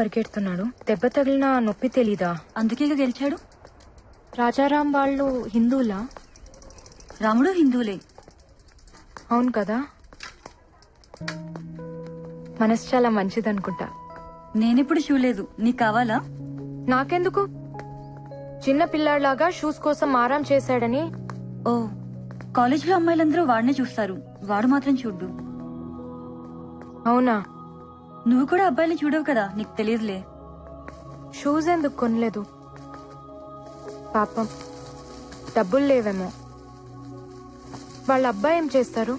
పరిగెడుతున్నాడు. దెబ్బ తగిలిన నొప్పి తెలీదా? అందుకే గెలిచాడు. రాజారాం వాళ్ళు హిందువులా? రాముడు హిందువులే. అవును కదా. మనసు చాలా మంచిదనుకుంటా. నేనెప్పుడు చూడలేదు. నీకు కావాలా? నాకెందుకు? చిన్న పిల్లాడిలాగా షూస్ కోసం ఆరాం చేశాడని. ఓ, కాలేజ్ లో అమ్మాయిలందరూ వాడినే చూస్తారు, వాడు మాత్రం చూడ్డు. అవునా? నువ్వు కూడా అబ్బాయిని చూడవు కదా, నీకు తెలియదులే. షూస్ ఎందుకు కొనలేదు? పాపం డబ్బులు లేవేమో. వాళ్ళ అబ్బాయి ఏం చేస్తారు?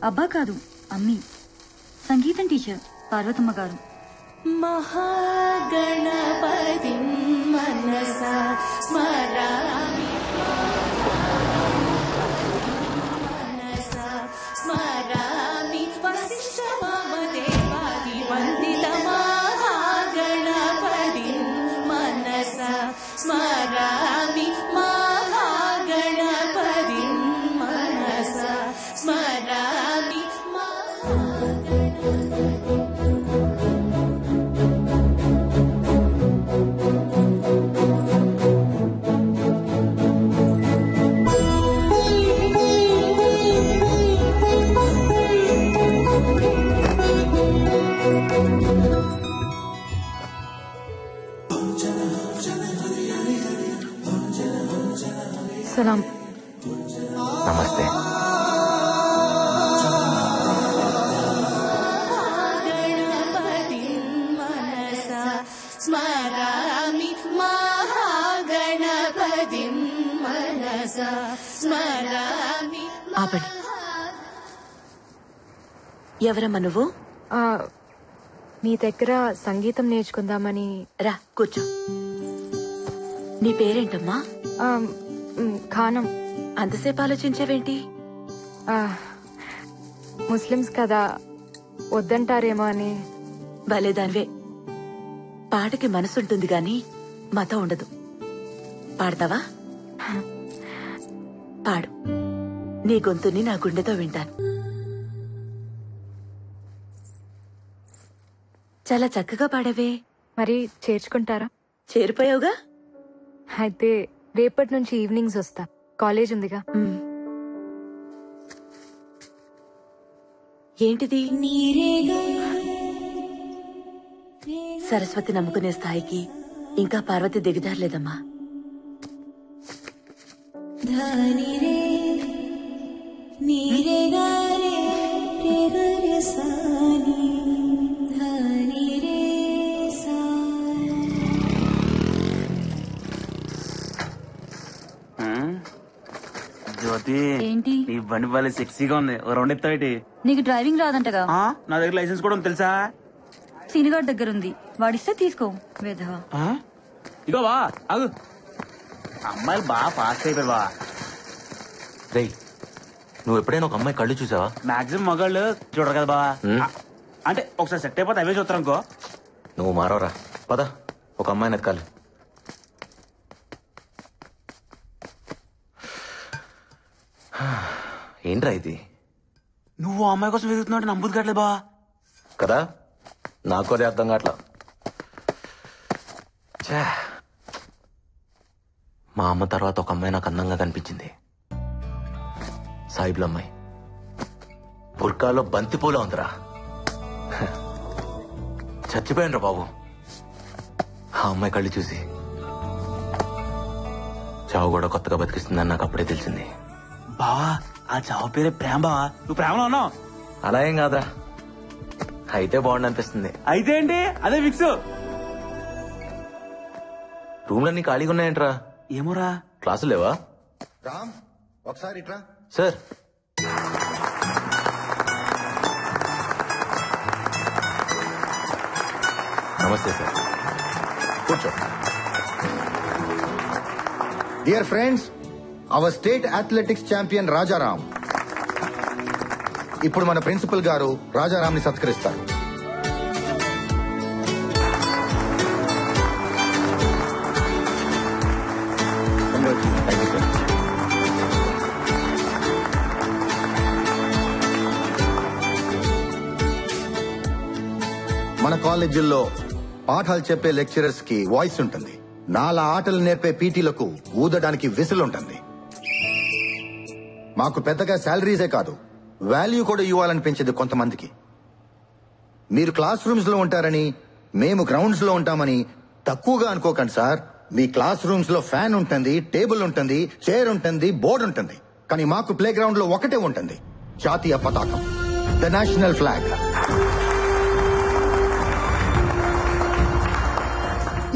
అబ్బా కాదు, అమ్మి. సంగీతం టీచర్ పార్వతమ్మ గారు. మహాగణపతి మనసా స్మరామి మనసా స్మరామి వశిష్ఠ వామదేవాది వందిత మహాగణపతి మనసా స్మరామి మహాగణపతి మనసా స్మరామి సలాం. నమస్తే. స్మరామి మహాగణపతి మనసా స్మరామి. ఆపండి. ఎవరమ్మా నువ్వు? మీ దగ్గర సంగీతం నేర్చుకుందామని. రా కూర్చో. నీ పేరేంటమ్మా? ఖానం. అంతసేపు ఆలోచించావేంటి? ముస్లిమ్స్ కదా, వద్దంటారేమో అని. భలేదానివే. పాటకి మనసుంటుంది గాని మతం ఉండదు. పాడతావా? పాడు. నీ గొంతుని నా గుండెతో వింటాను. చాలా చక్కగా పాడవే. మరి చేర్చుకుంటారా? చేరిపోయావుగా. అయితే రేపటి నుంచి ఈవినింగ్స్ వస్తా, కాలేజ్ ఉందిగా. ఏంటిది? సరస్వతి నమ్ముకునే స్థాయికి ఇంకా పార్వతి దిగజారలేదమ్మా. జ్యోతి, ఏంటి? ఈ బండి బాలే సెక్సీగా ఉంది. ఓ రౌండ్ ఎత్తావేటి? నీకు డ్రైవింగ్ రాదంటగా. నా దగ్గర లైసెన్స్ కూడా ఉంది తెలుసా? సీనిగాడ్ దగ్గర ఉంది, వాడిస్తే తీసుకో. వేధవా. ఇగో బా అగు, అమ్మాయిలు బాగా ఫాస్ట్ అయిపోయారు బా. రేయ్, నువ్వు ఎప్పుడైనా ఒక అమ్మాయి కళ్ళు చూసావా? మాక్సిమం మగాళ్ళు చూడరు కదా బా. అంటే ఒకసారి సెట్ అయిపోతే అవే చూస్తారు అనుకో. నువ్వు మారవరా. పద, ఒక అమ్మాయిని ఎత్కాలి. ఏంట్రా ఇది? నువ్వు ఆ అమ్మాయి కోసం వెతుకుతున్నావు, నమ్ముదు కావట్లేదు బా. కదా, నాకు అదే అర్థం కావట్లా. మా అమ్మ తర్వాత ఒక అమ్మాయి నాకు అందంగా కనిపించింది. సాయిబుల అమ్మాయి. బుర్కాలో బంతిపూల ఉందిరా. చచ్చిపోయాను రా బాబు ఆ అమ్మాయి కళ్ళు చూసి. చావు కూడా కొత్తగా బతికిస్తుందని నాకు అప్పుడే తెలిసింది. బావా, ఆ చావు పేరే ప్రేమ బావా. నువ్వు ప్రేమలో ఉన్నావు? అలా ఏం కాదురా, అయితే బాగుండు అనిపిస్తుంది. అయితే ఏంటి, అదే ఫిక్స్. రూమ్లన్నీ ఖాళీగా ఉన్నాయంట్రా. ఏమోరా. క్లాసులు లేవా? రామ్, ఒకసారి ఇట్రా. సార్, నమస్తే సార్. కూర్చో. Dear friends, our state athletics champion Rajaram ఇప్పుడు మన ప్రిన్సిపల్ గారు రాజారాంని సత్కరిస్తారు. మన కాలేజీల్లో పాఠాలు చెప్పే లెక్చరర్స్ కి వాయిస్ ఉంటుంది. నాలా ఆటలు నేర్పే పీటీలకు ఊదడానికి విసులు ఉంటుంది. మాకు పెద్దగా శాలరీసే కాదు, వాల్యూ కూడా ఇవ్వాలనిపించేది కొంతమందికి. మీరు క్లాస్ రూమ్స్ లో ఉంటారని మేము గ్రౌండ్స్ లో ఉంటామని తక్కువగా అనుకోకండి సార్. మీ క్లాస్ రూమ్స్ లో ఫ్యాన్ ఉంటుంది, టేబుల్ ఉంటుంది, చైర్ ఉంటుంది, బోర్డు ఉంటుంది. కానీ మాకు ప్లే గ్రౌండ్ లో ఒకటే ఉంటుంది, జాతీయ పతాకం, ద నేషనల్ ఫ్లాగ్.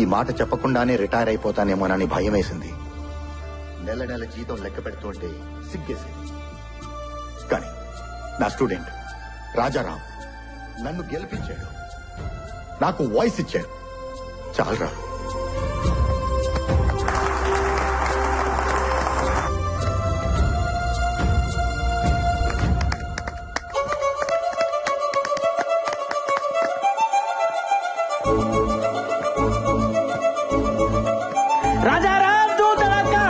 ఈ మాట చెప్పకుండానే రిటైర్ అయిపోతానేమోనని భయం వేసింది. నెల నెల జీతం లెక్క పెడుతుంటే సిగ్గేసింది. కానీ నా స్టూడెంట్ రాజారాం నన్ను గెలిపించాడు, నాకు వాయిస్ ఇచ్చాడు. చాలరా. రాజారాం తూ తడక్కా,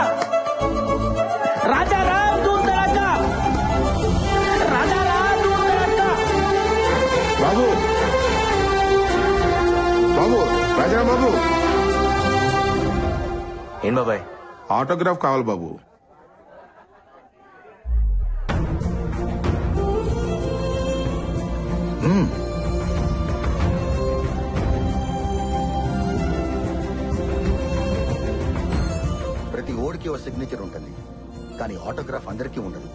రాజారాం తూ తడక్కా, రాజారాం తూ తడక్కా. బాబు బాబు రాజా బాబు, ఏం బాబాయ్? ఆటోగ్రాఫ్ కావాలి బాబు. ప్రతి ఓడికి ఒక సిగ్నేచర్ ఉంటుంది, కానీ ఆటోగ్రాఫ్ అందరికీ ఉండదు.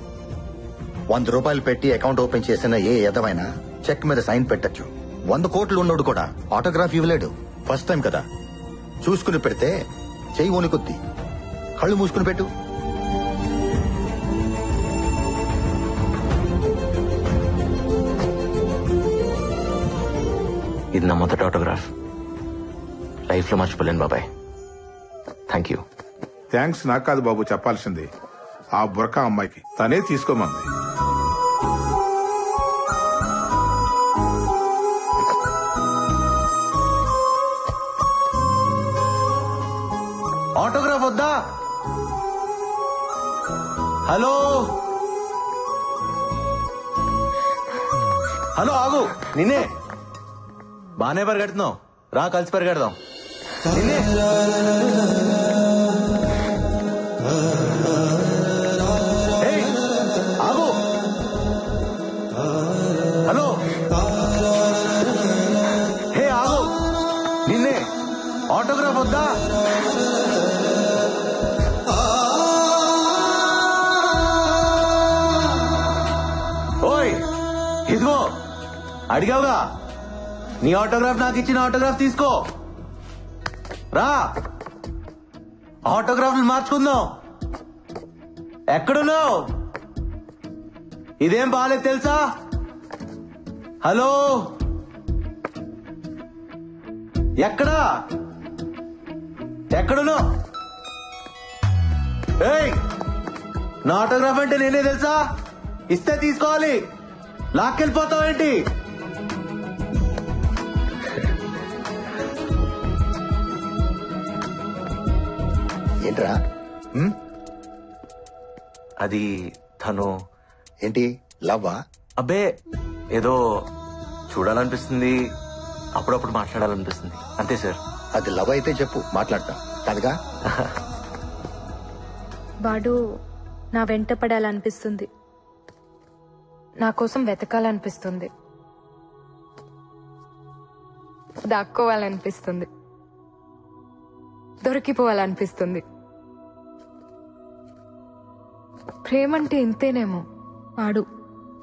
100 రూపాయలు పెట్టి అకౌంట్ ఓపెన్ చేసిన ఏ ఎదవైనా చెక్ మీద సైన్ పెట్టచ్చు. 100 కోట్లు ఉన్నోడు కూడా ఆటోగ్రాఫ్ ఇవ్వలేడు. ఫస్ట్ టైం కదా, చూసుకుని పెడితే చెయ్యి వణుకుద్ది. కళ్ళు మూసుకుని పెట్టు. ఇది నా మొదటి ఆటోగ్రాఫ్. లైఫ్ లో మర్చిపోలేను బాబాయ్. Thank you. థ్యాంక్స్ నాకు కాదు బాబు చెప్పాల్సింది, ఆ బుర్కా అమ్మాయికి. తనే తీసుకోమంది. ఆటోగ్రాఫ్ వద్దా? హలో హలో, ఆగు. నిన్నే. బానే పరిగెడుతున్నావు, రా కలిసి పరిగెడదాం. నిన్నే. ఏయ్, ఆగు. హలో, హే ఆగు. నిన్నే. ఆటోగ్రాఫ్ వద్దా? ఓయ్, ఇదిగో అడిగావుగా, నీ ఆటోగ్రాఫ్ నాకు ఇచ్చిన ఆటోగ్రాఫ్ తీసుకో. రా, ఆటోగ్రాఫ్లు మార్చుకుందాం. ఎక్కడున్నావు? ఇదేం బాలేదు తెలుసా? హలో, ఎక్కడా? ఎక్కడున్నావు? ఏయ్, నా ఆటోగ్రాఫ్ అంటే నేనే తెలుసా? ఇస్తే తీసుకోవాలి, లాక్కెళ్ళిపోతావేంటి? ఏంట్రా? అది తను. ఏంటి లవ్వా? అబ్బే, ఏదో చూడాలనిపిస్తుంది, అప్పుడప్పుడు మాట్లాడాలనిపిస్తుంది, అంతే సార్. అది లవ్ అయితే చెప్పు, మాట్లాడతా. కాదుగా? వాడు నా వెంట పడాలనిపిస్తుంది, నా కోసం వెతకాలనిపిస్తుంది, దాక్కోవాలనిపిస్తుంది, దొరికిపోవాలనిపిస్తుంది. ప్రేమంటే ఇంతేనేమో. వాడు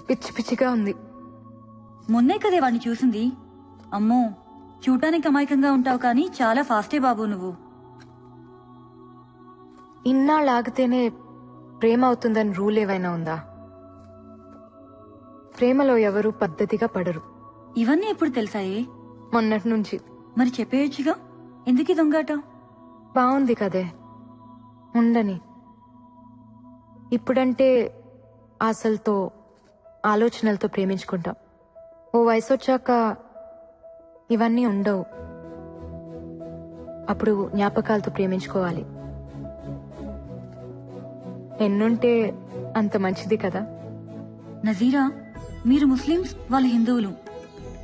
పిచ్చి పిచ్చిగా ఉంది. మొన్నే కదే వాడిని చూసింది. అమ్మో, చూడటానికి అమాయకంగా ఉంటావు కానీ చాలా ఫాస్టే బాబు నువ్వు. ఇన్నాళ్ళాగితేనే ప్రేమ అవుతుందని రూల్ ఏవైనా ఉందా? ప్రేమలో ఎవరూ పద్ధతిగా పడరు. ఇవన్నీ ఎప్పుడు తెలుసాయే? మొన్నటి నుంచి. మరి చెప్పేయచ్చుగా, ఎందుకు దొంగాట? బాగుంది కదే, ఉండని. ఇప్పుడంటే ఆశలతో, ఆలోచనలతో ప్రేమించుకుంటాం. ఓ వయసు వచ్చాక ఇవన్నీ ఉండవు. అప్పుడు జ్ఞాపకాలతో ప్రేమించుకోవాలి. ఎన్నుంటే అంత మంచిది కదా. నజీరా, మీరు ముస్లిమ్స్, వాళ్ళు హిందువులు,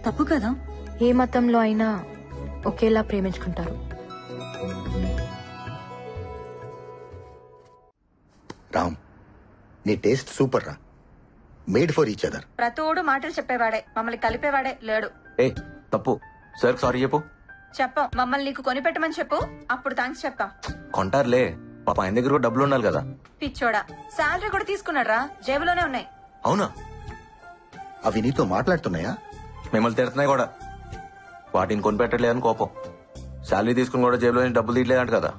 తప్పు కదా? ఏ మతంలో అయినా ఒకేలా ప్రేమించుకుంటారు. రామ్, నీ టేస్ట్ సూపర్ రా. Made for each other. ప్రతోడు మాటలు చెప్పేవాడే, మమ్మల్ని కలిపేవాడే లేడు. ఏ తప్పు సార్, సారీ చెప్పు. చెప్పం, మమ్మల్ని నీకు కొనిపెట్టమని చెప్పు, అప్పుడు థ్యాంక్స్ చెప్తాం. కొంటారులే, పాప ఆయన దగ్గర కూడా డబ్బులు ఉండాలి కదా. పిచ్చోడా, శాలరీ కూడా తీసుకున్నాడు రా, జేబులోనే ఉన్నాయి. అవునా? అవి నీతో మాట్లాడుతున్నాయా? మిమ్మల్ని తిడుతున్నాయి కూడా. వాటిని కొనిపెట్టలేదని కోపం. శాలరీ తీసుకుని కూడా జేబులో నుంచి డబ్బులు తీయలేదంట కదా.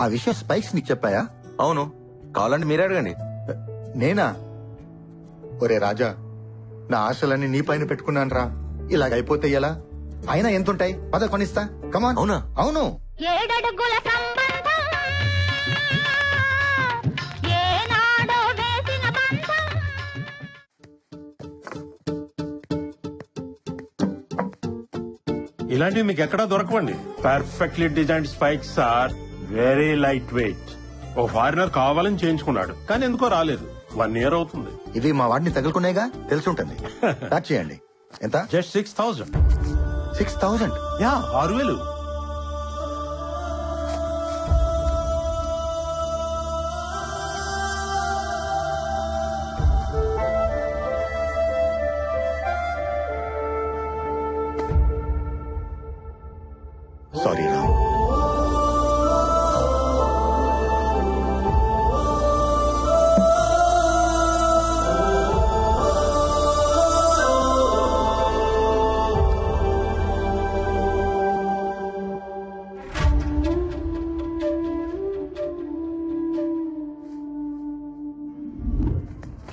ఆ విషయం స్పైక్స్ నీకు చెప్పాయా? అవును, కావాలంటే మీరే అడగండి. నేనా? ఒరే రాజా, నా ఆశలన్నీ నీ పైన పెట్టుకున్నాను రా. ఇలాగైపోతే ఎలా? అయినా ఎంతుంటాయి? పద కొనిస్తా. కమాన్. అవునా? అవును. ఏడడుగుల సంబంధం ఏనాడో వేసిన బంధం. ఇలాంటివి మీకు ఎక్కడా దొరకవండి. Perfectly designed spikes are very light weight. ఓ ఫారినర్ కావాలని చేయించుకున్నాడు, కానీ ఎందుకో రాలేదు. 1 year అవుతుంది. ఇవి మా వాడిని తగులుకునేగా, తెలుసుంటుంది. ప్యాక్ చేయండి. ఎంత? జస్ట్ 6,000. 6,000? యా, 6,000. సారీ రామ్.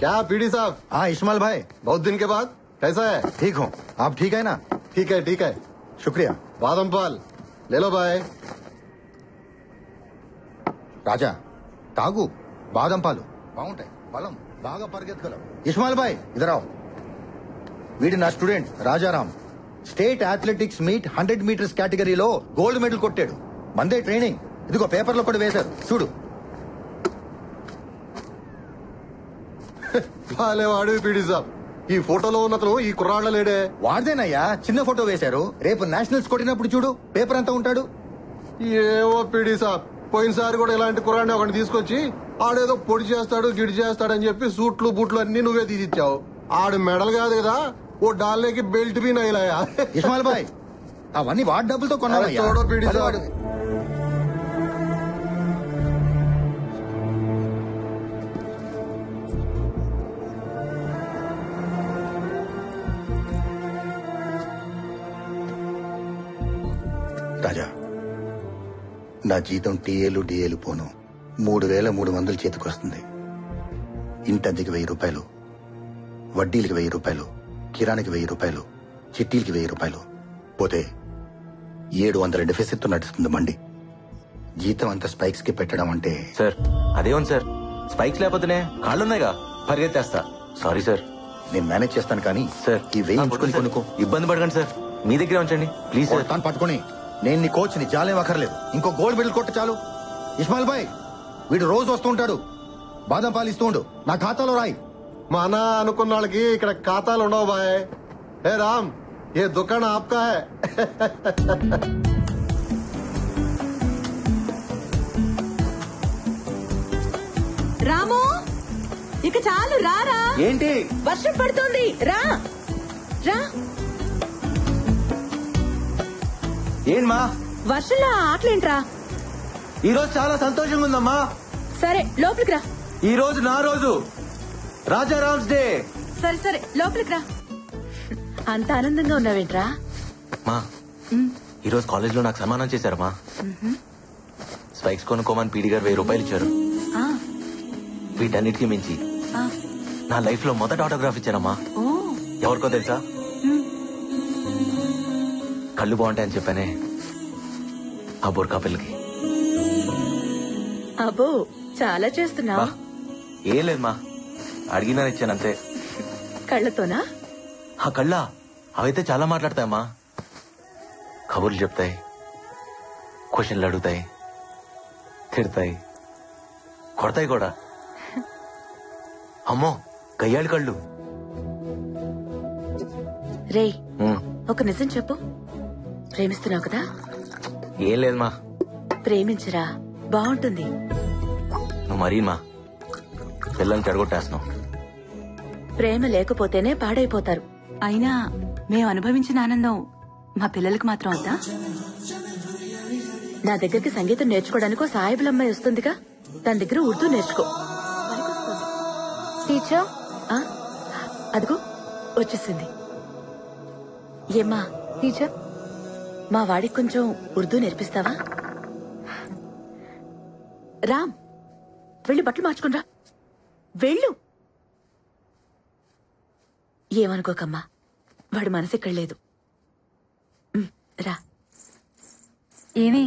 क्या पीडी साहब? हाँ इस्माइल भाई, बहुत दिन के बाद कैसा है? ठीक हूँ. आप ठीक है ना? ठीक है. शुक्रिया. बादाम पाल ले लो भाई. రాజా తాగు, బాదం పాలు బాగుంటాయి, బలం బాగా పరిగెత్తగలవు. ఇస్మాయిల్ భాయ్ ఇదరావు. వీడి నా student Rajaram. State athletics meet 100 meters కేటగిరీలో గోల్డ్ మెడల్ కొట్టాడు. మందే ట్రైనింగ్. ఇదిగో పేపర్లో కూడా వేశారు, చూడు. భలే వాడు పీడి సాబ్. ఈ ఫోటోలో ఉన్నతను ఈ కుర్రాళ్ళ లేడే. వాడిదేనయ్యా, చిన్న ఫోటో వేశారు. రేపు నేషనల్స్ కొట్టినప్పుడు చూడు, పేపర్ అంతా ఉంటాడు. ఏవో పీడి సాబ్, పోయినసారి కూడా ఇలాంటి కుర్రాడిని ఒకటి తీసుకొచ్చి ఆడేదో పొడి చేస్తాడు గిడి చేస్తాడని చెప్పి సూట్లు బూట్లు అన్ని నువ్వే తీసిచ్చావు. ఆడు మెడల్ కాదు కదా, ఓ డాల్నేకి బెల్ట్ బీ నైలాయా. ఇస్మాయిల్ భాయ్ అవన్నీ వాడి డబ్బులతో కొన్నావయ్యా. చూడో పీడి సాబ్. రాజా, నా జీతం టీఏలు డిఏలు పోను 3,300 చేతికొస్తుంది. ఇంటద్దెకి 1,000 రూపాయలు, వడ్డీలకి 1,000 రూపాయలు, కిరాణికి 1,000 రూపాయలు, చిట్టీలకి 1,000 రూపాయలు పోతే 700 డెఫిసిట్ నడుస్తుంది మండి. జీతం అంతా స్పైక్స్ కి పెట్టడం అంటే. సార్ అదేమో సార్, స్పైక్స్ లేకపోతేనే కాళ్ళున్నాయిగా, పరిగెత్తేస్తా. Sorry sir. నేను మేనేజ్ చేస్తాను, కానీ సార్ ఈ 1000 ఉంచుకొని కొనుక్కో. ఇబ్బంది పడకండి సార్, మీ దగ్గరే ఉంచండి ప్లీజ్ సార్. తాను పట్టుకొని నేను నీ కోచ్ ని, జాలేం అక్కర్లేదు. ఇంకో గోల్డ్ మెడల్ కొట్టు చాలు. ఇస్మాయిల్ భాయ్ వీడు రోజు వస్తూ ఉంటాడు, బాదం పాలు ఇస్తూ ఉండు, నా ఖాతాలో రాయి. మన అనుకున్న వాళ్ళకి ఇక్కడ ఖాతాలు ఉండవు బాయ్. ఏ రామ్, ఏ దుకాణం ఆప్కా హై. రాము, ఇక చాలు, రారా. ఏంటి? వర్షం పడుతోంది, రా రా. ఏం మా వర్షంలో ఆటలేంట్రా? ఈ రోజు చాలా సంతోషంగా ఉందమ్మా. సరే లోపలికి రా. ఈ రోజు నా రోజు, రాజారామ్స్ డే. సరే సరే లోపలికి రా. అంత ఆనందంగా ఉన్నావేంట్రా? మా ఈ రోజు కాలేజ్ లో నాకు సన్మానం చేశారమ్మా. స్పైక్స్ కొనుక్కోమని పీడి గారు 1000 రూపాయలు ఇచ్చారు. వీటన్నిటికీ మించి నా లైఫ్ లో మొదటి ఆటోగ్రాఫ్ ఇచ్చారమ్మా. ఎవరికో తెలుసా? కళ్ళు బాగుంటాయని చెప్పానే, ఆ బుర్కా పిల్లకి. అబ్బో, చాలా చేస్తున్నావు. ఏం లేదు మా, అడిగినా ఇచ్చాను అంతే. కళ్ళతోనా? ఆ కళ్ళ అవైతే చాలా మాట్లాడతాయమ్మా. కబుర్లు చెప్తాయి, క్వశ్చన్లు అడుగుతాయి, తిడతాయి, కొడతాయి కూడా. అమ్మో, గయ్యాళి కళ్ళు. రే, ఒక నిజం చెప్పు. ప్రేమిస్తున్నావు కదా? ఏం లేదు మా. ప్రేమించరా, బాగుంటుంది. నువ్వు మరీ మా పిల్లల్ని చెడగొట్టేస్తున్నావు. ప్రేమ లేకపోతేనే పాడైపోతారు. అయినా మేము అనుభవించిన ఆనందం మా పిల్లలకు మాత్రం వద్దా? నా దగ్గరికి సంగీతం నేర్చుకోవడానికి సాయిబుల అమ్మాయి వస్తుందిగా, తన దగ్గర ఉర్దూ నేర్చుకో. టీచర్, అదిగో వచ్చేసింది. ఏమ్మా? టీచర్, మా వాడికి కొంచెం ఉర్దూ నేర్పిస్తావా? రామ్, వెళ్ళి బట్టలు మార్చుకునిరా. వెళ్ళు. ఏమనుకోకమ్మా, వాడి మనసు ఇక్కడ లేదు. రా. ఏమి